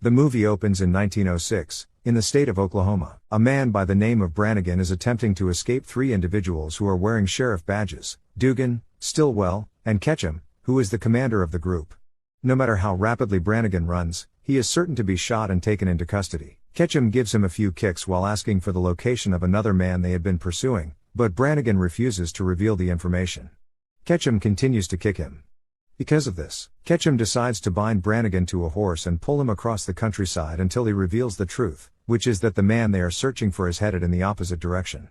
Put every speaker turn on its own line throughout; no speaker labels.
The movie opens in 1906, in the state of Oklahoma. A man by the name of Brannigan is attempting to escape three individuals who are wearing sheriff badges: Dugan, Stillwell, and Ketchum, who is the commander of the group. No matter how rapidly Brannigan runs, he is certain to be shot and taken into custody. Ketchum gives him a few kicks while asking for the location of another man they had been pursuing, but Brannigan refuses to reveal the information. Ketchum continues to kick him. Because of this, Ketchum decides to bind Brannigan to a horse and pull him across the countryside until he reveals the truth, which is that the man they are searching for is headed in the opposite direction.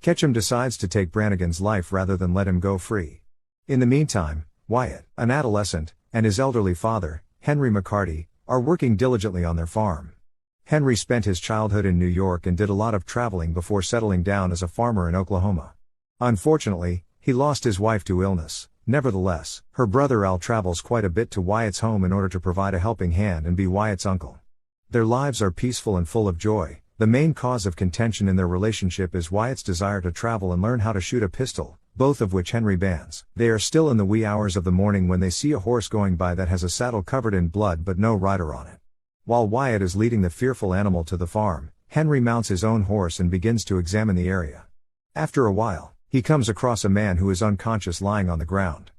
Ketchum decides to take Brannigan's life rather than let him go free. In the meantime, Wyatt, an adolescent, and his elderly father, Henry McCarty, are working diligently on their farm. Henry spent his childhood in New York and did a lot of traveling before settling down as a farmer in Oklahoma. Unfortunately, he lost his wife to illness. Nevertheless, her brother Al travels quite a bit to Wyatt's home in order to provide a helping hand and be Wyatt's uncle. Their lives are peaceful and full of joy. The main cause of contention in their relationship is Wyatt's desire to travel and learn how to shoot a pistol, both of which Henry bans. They are still in the wee hours of the morning when they see a horse going by that has a saddle covered in blood but no rider on it. While Wyatt is leading the fearful animal to the farm, Henry mounts his own horse and begins to examine the area. After a while, he comes across a man who is unconscious lying on the ground.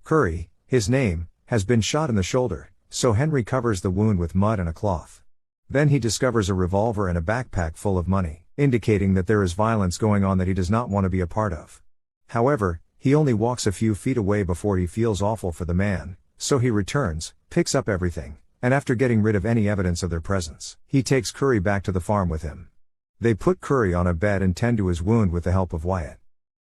Curry, his name, has been shot in the shoulder, so Henry covers the wound with mud and a cloth. Then he discovers a revolver and a backpack full of money, indicating that there is violence going on that he does not want to be a part of. However, he only walks a few feet away before he feels awful for the man, so he returns, picks up everything, and after getting rid of any evidence of their presence, he takes Curry back to the farm with him. They put Curry on a bed and tend to his wound with the help of Wyatt.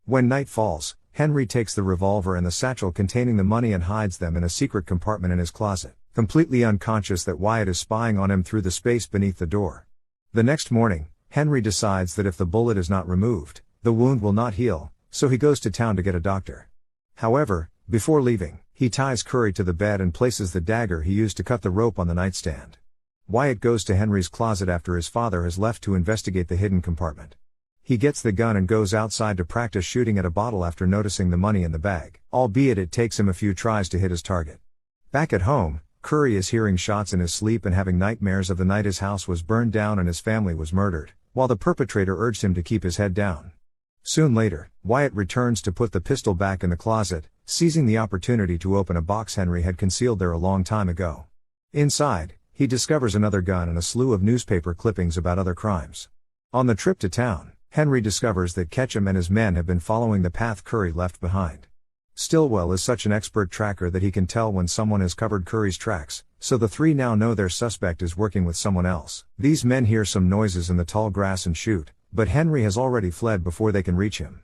When night falls, Henry takes the revolver and the satchel containing the money and hides them in a secret compartment in his closet, completely unconscious that Wyatt is spying on him through the space beneath the door. The next morning, Henry decides that if the bullet is not removed, the wound will not heal, so he goes to town to get a doctor. However, before leaving, he ties Curry to the bed and places the dagger he used to cut the rope on the nightstand. Wyatt goes to Henry's closet after his father has left to investigate the hidden compartment. He gets the gun and goes outside to practice shooting at a bottle after noticing the money in the bag, albeit it takes him a few tries to hit his target. Back at home, Curry is hearing shots in his sleep and having nightmares of the night his house was burned down and his family was murdered, while the perpetrator urged him to keep his head down. Soon later, Wyatt returns to put the pistol back in the closet, seizing the opportunity to open a box Henry had concealed there a long time ago. Inside, he discovers another gun and a slew of newspaper clippings about other crimes. On the trip to town, Henry discovers that Ketchum and his men have been following the path Curry left behind. Stillwell is such an expert tracker that he can tell when someone has covered Curry's tracks, so the three now know their suspect is working with someone else. These men hear some noises in the tall grass and shoot, but Henry has already fled before they can reach him.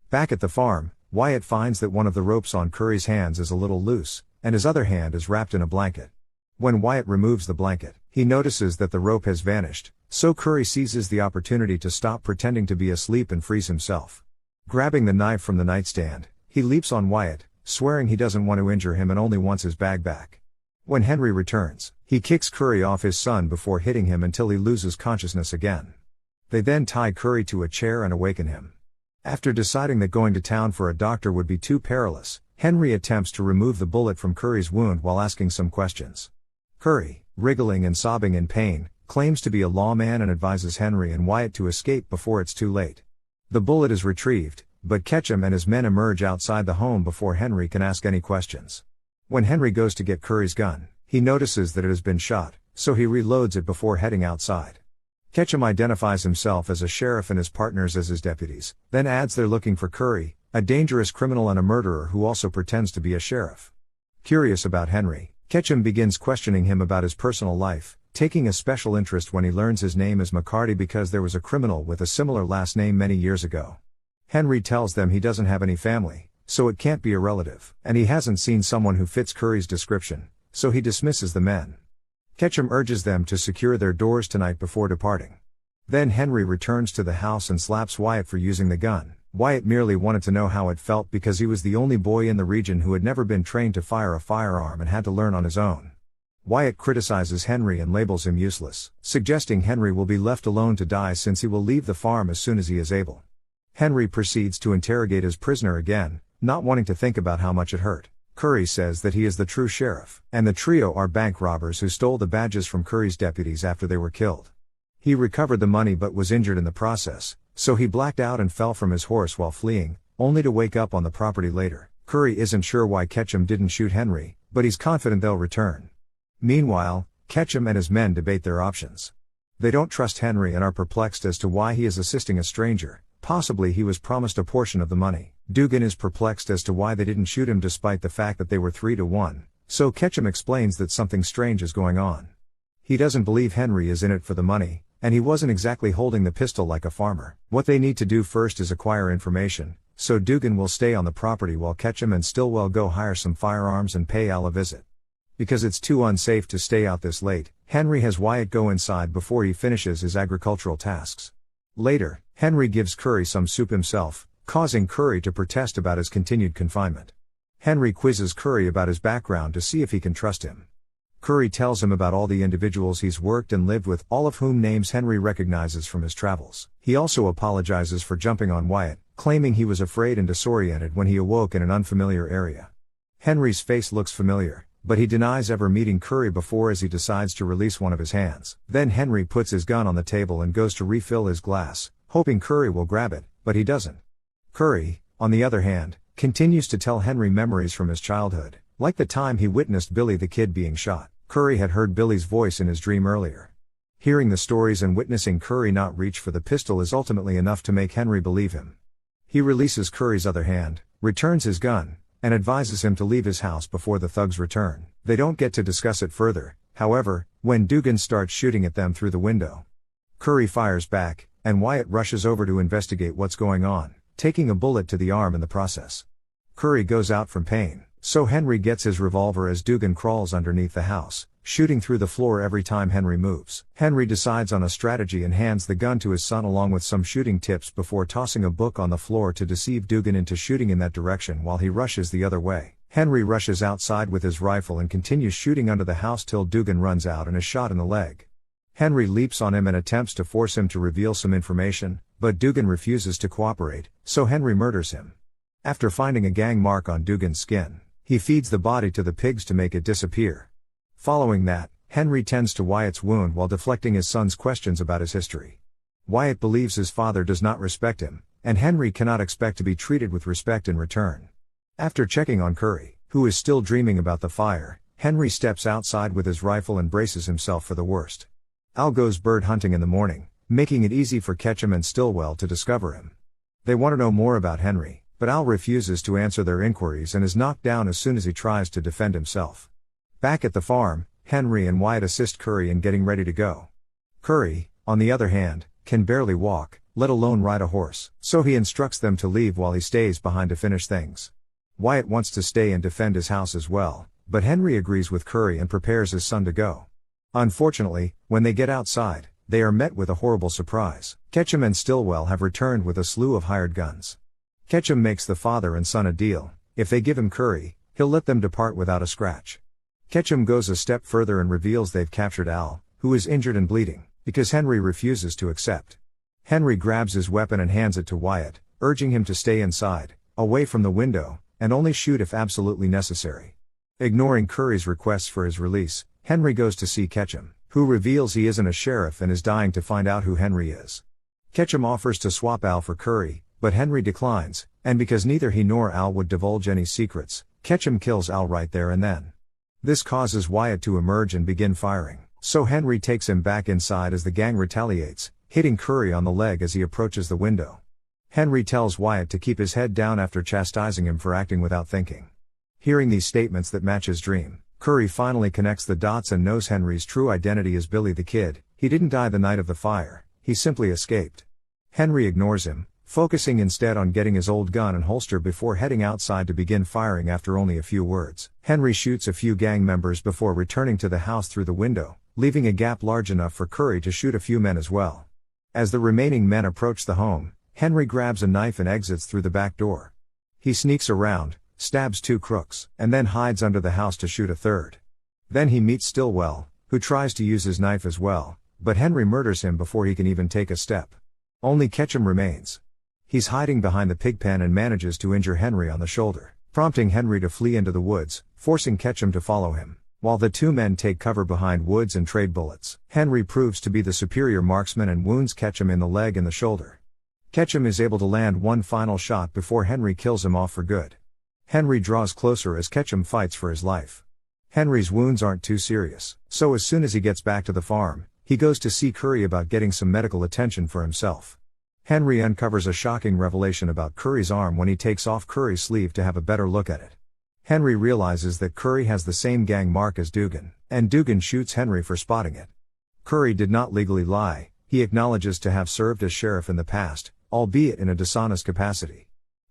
Back at the farm, Wyatt finds that one of the ropes on Curry's hands is a little loose, and his other hand is wrapped in a blanket. When Wyatt removes the blanket, he notices that the rope has vanished, so Curry seizes the opportunity to stop pretending to be asleep and frees himself. Grabbing the knife from the nightstand, he leaps on Wyatt, swearing he doesn't want to injure him and only wants his bag back. When Henry returns, he kicks Curry off his son before hitting him until he loses consciousness again. They then tie Curry to a chair and awaken him. After deciding that going to town for a doctor would be too perilous, Henry attempts to remove the bullet from Curry's wound while asking some questions. Curry, wriggling and sobbing in pain, claims to be a lawman and advises Henry and Wyatt to escape before it's too late. The bullet is retrieved, but Ketchum and his men emerge outside the home before Henry can ask any questions. When Henry goes to get Curry's gun, he notices that it has been shot, so he reloads it before heading outside. Ketchum identifies himself as a sheriff and his partners as his deputies, then adds they're looking for Curry, a dangerous criminal and a murderer who also pretends to be a sheriff. Curious about Henry, Ketchum begins questioning him about his personal life, taking a special interest when he learns his name is McCarty because there was a criminal with a similar last name many years ago. Henry tells them he doesn't have any family, so it can't be a relative, and he hasn't seen someone who fits Curry's description, so he dismisses the men. Ketchum urges them to secure their doors tonight before departing. Then Henry returns to the house and slaps Wyatt for using the gun. Wyatt merely wanted to know how it felt because he was the only boy in the region who had never been trained to fire a firearm and had to learn on his own. Wyatt criticizes Henry and labels him useless, suggesting Henry will be left alone to die since he will leave the farm as soon as he is able. Henry proceeds to interrogate his prisoner again, not wanting to think about how much it hurt. Curry says that he is the true sheriff, and the trio are bank robbers who stole the badges from Curry's deputies after they were killed. He recovered the money but was injured in the process, so he blacked out and fell from his horse while fleeing, only to wake up on the property later. Curry isn't sure why Ketchum didn't shoot Henry, but he's confident they'll return. Meanwhile, Ketchum and his men debate their options. They don't trust Henry and are perplexed as to why he is assisting a stranger. Possibly he was promised a portion of the money. Dugan is perplexed as to why they didn't shoot him despite the fact that they were 3-1, so Ketchum explains that something strange is going on. He doesn't believe Henry is in it for the money, and he wasn't exactly holding the pistol like a farmer. What they need to do first is acquire information, so Dugan will stay on the property while Ketchum and Stillwell go hire some firearms and pay Al a visit. Because it's too unsafe to stay out this late, Henry has Wyatt go inside before he finishes his agricultural tasks. Later, Henry gives Curry some soup himself, causing Curry to protest about his continued confinement. Henry quizzes Curry about his background to see if he can trust him. Curry tells him about all the individuals he's worked and lived with, all of whom names Henry recognizes from his travels. He also apologizes for jumping on Wyatt, claiming he was afraid and disoriented when he awoke in an unfamiliar area. Henry's face looks familiar, but he denies ever meeting Curry before as he decides to release one of his hands. Then Henry puts his gun on the table and goes to refill his glass, hoping Curry will grab it, but he doesn't. Curry, on the other hand, continues to tell Henry memories from his childhood, like the time he witnessed Billy the Kid being shot. Curry had heard Billy's voice in his dream earlier. Hearing the stories and witnessing Curry not reach for the pistol is ultimately enough to make Henry believe him. He releases Curry's other hand, returns his gun, and advises him to leave his house before the thugs return. They don't get to discuss it further, however, when Dugan starts shooting at them through the window. Curry fires back, and Wyatt rushes over to investigate what's going on, taking a bullet to the arm in the process. Curry goes out from pain, so Henry gets his revolver as Dugan crawls underneath the house, shooting through the floor every time Henry moves. Henry decides on a strategy and hands the gun to his son along with some shooting tips before tossing a book on the floor to deceive Dugan into shooting in that direction while he rushes the other way. Henry rushes outside with his rifle and continues shooting under the house till Dugan runs out and is shot in the leg. Henry leaps on him and attempts to force him to reveal some information, but Dugan refuses to cooperate, so Henry murders him. After finding a gang mark on Dugan's skin, he feeds the body to the pigs to make it disappear. Following that, Henry tends to Wyatt's wound while deflecting his son's questions about his history. Wyatt believes his father does not respect him, and Henry cannot expect to be treated with respect in return. After checking on Curry, who is still dreaming about the fire, Henry steps outside with his rifle and braces himself for the worst. Al goes bird hunting in the morning, making it easy for Ketchum and Stillwell to discover him. They want to know more about Henry, but Al refuses to answer their inquiries and is knocked down as soon as he tries to defend himself. Back at the farm, Henry and Wyatt assist Curry in getting ready to go. Curry, on the other hand, can barely walk, let alone ride a horse, so he instructs them to leave while he stays behind to finish things. Wyatt wants to stay and defend his house as well, but Henry agrees with Curry and prepares his son to go. Unfortunately, when they get outside, they are met with a horrible surprise. Ketchum and Stillwell have returned with a slew of hired guns. Ketchum makes the father and son a deal: if they give him Curry, he'll let them depart without a scratch. Ketchum goes a step further and reveals they've captured Al, who is injured and bleeding, because Henry refuses to accept. Henry grabs his weapon and hands it to Wyatt, urging him to stay inside, away from the window, and only shoot if absolutely necessary. Ignoring Curry's requests for his release, Henry goes to see Ketchum, who reveals he isn't a sheriff and is dying to find out who Henry is. Ketchum offers to swap Al for Curry, but Henry declines, and because neither he nor Al would divulge any secrets, Ketchum kills Al right there and then. This causes Wyatt to emerge and begin firing, so Henry takes him back inside as the gang retaliates, hitting Curry on the leg as he approaches the window. Henry tells Wyatt to keep his head down after chastising him for acting without thinking. Hearing these statements that match his dream, Curry finally connects the dots and knows Henry's true identity is Billy the Kid. He didn't die the night of the fire, he simply escaped. Henry ignores him, focusing instead on getting his old gun and holster before heading outside to begin firing after only a few words. Henry shoots a few gang members before returning to the house through the window, leaving a gap large enough for Curry to shoot a few men as well. As the remaining men approach the home, Henry grabs a knife and exits through the back door. He sneaks around, stabs 2 crooks, and then hides under the house to shoot a third. Then he meets Stillwell, who tries to use his knife as well, but Henry murders him before he can even take a step. Only Ketchum remains. He's hiding behind the pig pen and manages to injure Henry on the shoulder. prompting Henry to flee into the woods, forcing Ketchum to follow him. While the two men take cover behind woods and trade bullets, Henry proves to be the superior marksman and wounds Ketchum in the leg and the shoulder. Ketchum is able to land one final shot before Henry kills him off for good. Henry draws closer as Ketchum fights for his life. Henry's wounds aren't too serious, so as soon as he gets back to the farm, he goes to see Curry about getting some medical attention for himself. Henry uncovers a shocking revelation about Curry's arm when he takes off Curry's sleeve to have a better look at it. Henry realizes that Curry has the same gang mark as Dugan, and Dugan shoots Henry for spotting it. Curry did not legally lie, he acknowledges to have served as sheriff in the past, albeit in a dishonest capacity.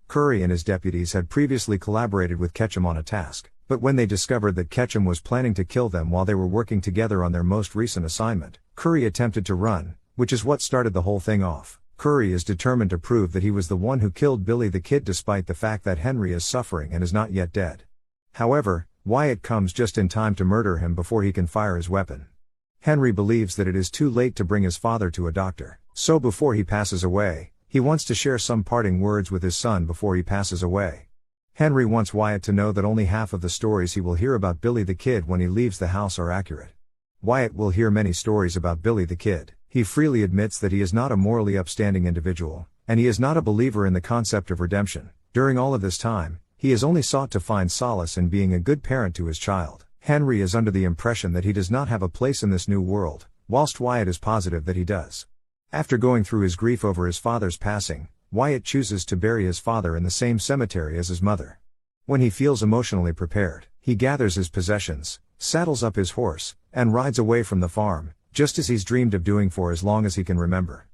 Curry and his deputies had previously collaborated with Ketchum on a task, but when they discovered that Ketchum was planning to kill them while they were working together on their most recent assignment, Curry attempted to run, which is what started the whole thing off. Curry is determined to prove that he was the one who killed Billy the Kid despite the fact that Henry is suffering and is not yet dead. However, Wyatt comes just in time to murder him before he can fire his weapon. Henry believes that it is too late to bring his father to a doctor, so before he passes away, he wants to share some parting words with his son before he passes away. Henry wants Wyatt to know that only half of the stories he will hear about Billy the Kid when he leaves the house are accurate. Wyatt will hear many stories about Billy the Kid. He freely admits that he is not a morally upstanding individual, and he is not a believer in the concept of redemption. During all of this time, he has only sought to find solace in being a good parent to his child. Henry is under the impression that he does not have a place in this new world, whilst Wyatt is positive that he does. After going through his grief over his father's passing, Wyatt chooses to bury his father in the same cemetery as his mother. When he feels emotionally prepared, he gathers his possessions, saddles up his horse, and rides away from the farm, just as he's dreamed of doing for as long as he can remember.